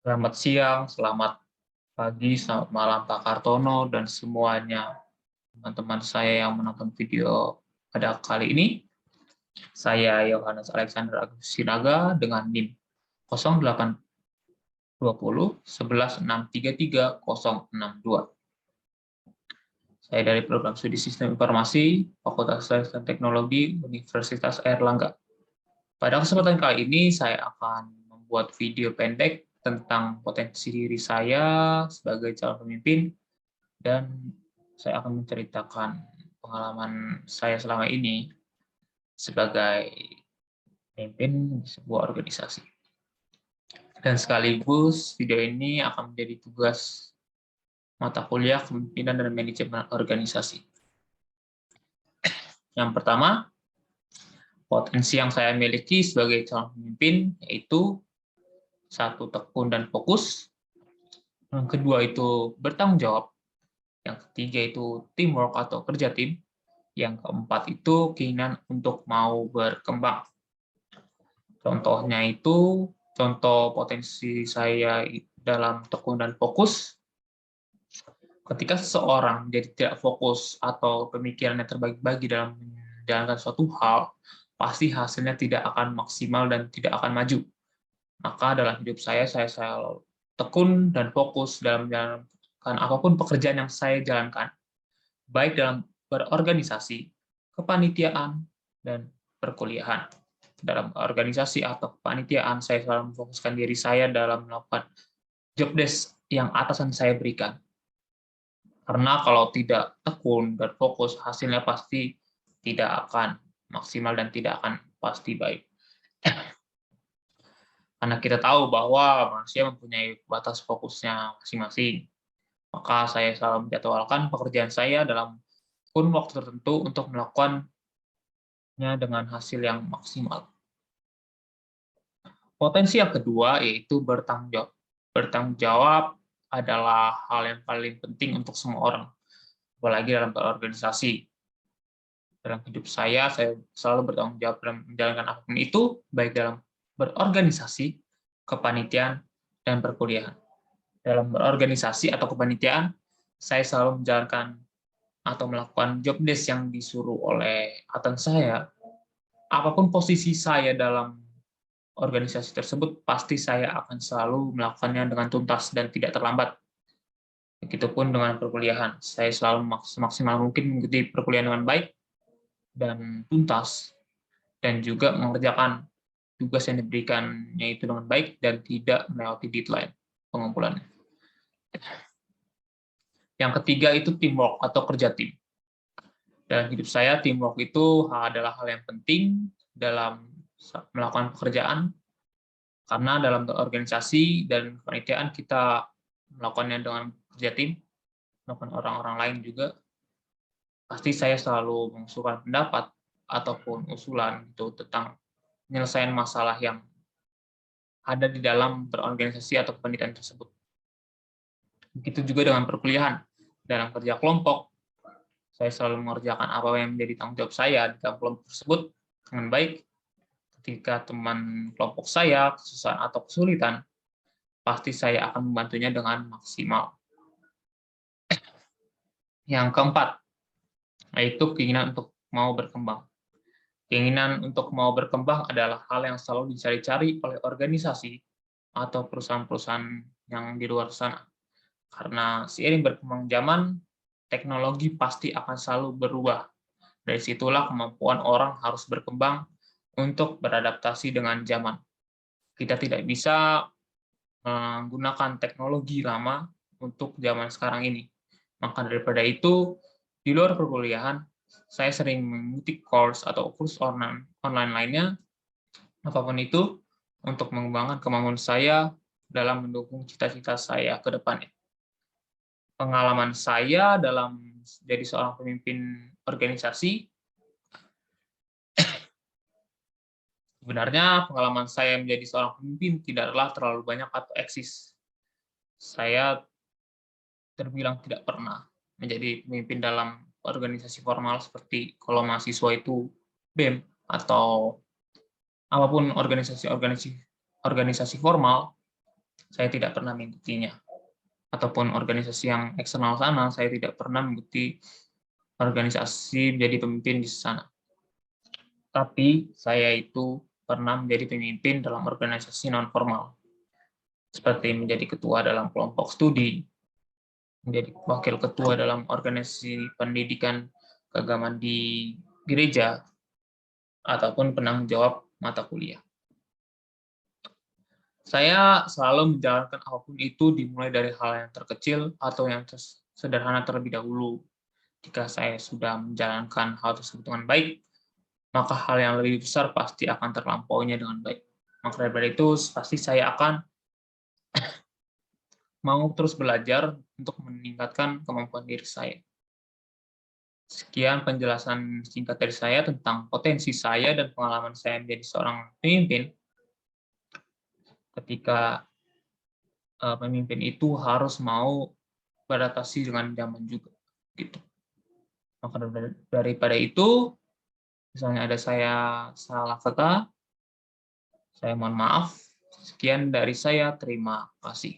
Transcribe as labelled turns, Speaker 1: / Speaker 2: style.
Speaker 1: Selamat siang, selamat pagi, selamat malam Pak Kartono dan semuanya teman-teman saya yang menonton video pada kali ini. Saya Yohanes Alexander Agus Sinaga dengan NIM 0820 11 633 062. Saya dari Program Studi Sistem Informasi, Fakultas Sains dan Teknologi, Universitas Airlangga. Pada kesempatan kali ini, saya akan membuat video pendek tentang potensi diri saya sebagai calon pemimpin, dan saya akan menceritakan pengalaman saya selama ini sebagai pemimpin di sebuah organisasi. Dan sekaligus video ini akan menjadi tugas mata kuliah kepemimpinan dan manajemen organisasi. Yang pertama, potensi yang saya miliki sebagai calon pemimpin yaitu 1. Tekun dan fokus. Yang kedua itu bertanggung jawab. Yang ketiga itu teamwork atau kerja tim. Yang keempat itu keinginan untuk mau berkembang. Contohnya itu, contoh potensi saya dalam tekun dan fokus. Ketika seseorang jadi tidak fokus atau pemikirannya terbagi-bagi dalam menjalankan suatu hal, pasti hasilnya tidak akan maksimal dan tidak akan maju. Maka dalam hidup saya selalu tekun dan fokus dalam menjalankan apapun pekerjaan yang saya jalankan, baik dalam berorganisasi, kepanitiaan, dan perkuliahan. Dalam organisasi atau kepanitiaan, saya selalu memfokuskan diri saya dalam melakukan job desk yang atasan saya berikan. Karena kalau tidak tekun dan fokus, hasilnya pasti tidak akan maksimal dan tidak akan pasti baik. Karena kita tahu bahwa manusia mempunyai batas fokusnya masing-masing. Maka saya selalu menjadwalkan pekerjaan saya dalam kurun waktu tertentu untuk melakukannya dengan hasil yang maksimal. Potensi yang kedua yaitu bertanggung jawab. Bertanggung jawab adalah hal yang paling penting untuk semua orang, apalagi dalam berorganisasi. Dalam hidup saya selalu bertanggung jawab dalam menjalankan apapun itu, baik dalam berorganisasi, kepanitiaan, dan perkuliahan. Dalam berorganisasi atau kepanitiaan, saya selalu menjalankan atau melakukan job desk yang disuruh oleh atasan saya. Apapun posisi saya dalam organisasi tersebut, pasti saya akan selalu melakukannya dengan tuntas dan tidak terlambat. Begitupun dengan perkuliahan, saya selalu semaksimal mungkin mengikuti perkuliahan dengan baik dan tuntas, dan juga mengerjakan tugas yang diberikannya itu dengan baik dan tidak melewati deadline pengumpulannya. Yang ketiga itu teamwork atau kerja tim. Dalam hidup saya, teamwork itu adalah hal yang penting dalam melakukan pekerjaan, karena dalam organisasi dan kepanitiaan kita melakukannya dengan kerja tim, melakukan orang-orang lain juga. Pasti saya selalu mengusulkan pendapat ataupun usulan itu tentang penyelesaian masalah yang ada di dalam berorganisasi atau kepanitiaan tersebut. Begitu juga dengan perkuliahan. Dalam kerja kelompok, saya selalu mengerjakan apa yang menjadi tanggung jawab saya di dalam kelompok tersebut dengan baik. Ketika teman kelompok saya kesusahan atau kesulitan, pasti saya akan membantunya dengan maksimal. Yang keempat, yaitu keinginan untuk mau berkembang. Keinginan untuk mau berkembang adalah hal yang selalu dicari-cari oleh organisasi atau perusahaan-perusahaan yang di luar sana. Karena seiring berkembang zaman, teknologi pasti akan selalu berubah. Dari situlah kemampuan orang harus berkembang untuk beradaptasi dengan zaman. Kita tidak bisa menggunakan teknologi lama untuk zaman sekarang ini. Maka daripada itu, di luar perkuliahan, saya sering mengikuti course atau kursus online lainnya, apapun itu, untuk mengembangkan kemampuan saya dalam mendukung cita-cita saya ke depannya. Pengalaman saya dalam jadi seorang pemimpin organisasi, sebenarnya pengalaman saya menjadi seorang pemimpin tidaklah terlalu banyak atau eksis. Saya terbilang tidak pernah menjadi pemimpin dalam organisasi formal seperti kalau mahasiswa itu BEM atau apapun organisasi formal. saya tidak pernah mengikutinya. Ataupun organisasi yang eksternal sana, saya tidak pernah mengikuti organisasi menjadi pemimpin di sana. Tapi saya itu pernah menjadi pemimpin dalam organisasi non-formal, seperti menjadi ketua dalam kelompok studi, menjadi wakil ketua dalam organisasi pendidikan keagamaan di gereja, ataupun penanggung jawab mata kuliah. Saya selalu menjalankan apapun itu dimulai dari hal yang terkecil atau yang sederhana terlebih dahulu. Jika saya sudah menjalankan hal tersebut dengan baik, maka hal yang lebih besar pasti akan terlampauinya dengan baik. Maka dari itu, pasti saya akan mau terus belajar untuk meningkatkan kemampuan diri saya. Sekian penjelasan singkat dari saya tentang potensi saya dan pengalaman saya menjadi seorang pemimpin. Ketika pemimpin itu harus mau beradaptasi dengan zaman juga, gitu. Maka daripada itu, misalnya ada saya salah kata, saya mohon maaf. Sekian dari saya, terima kasih.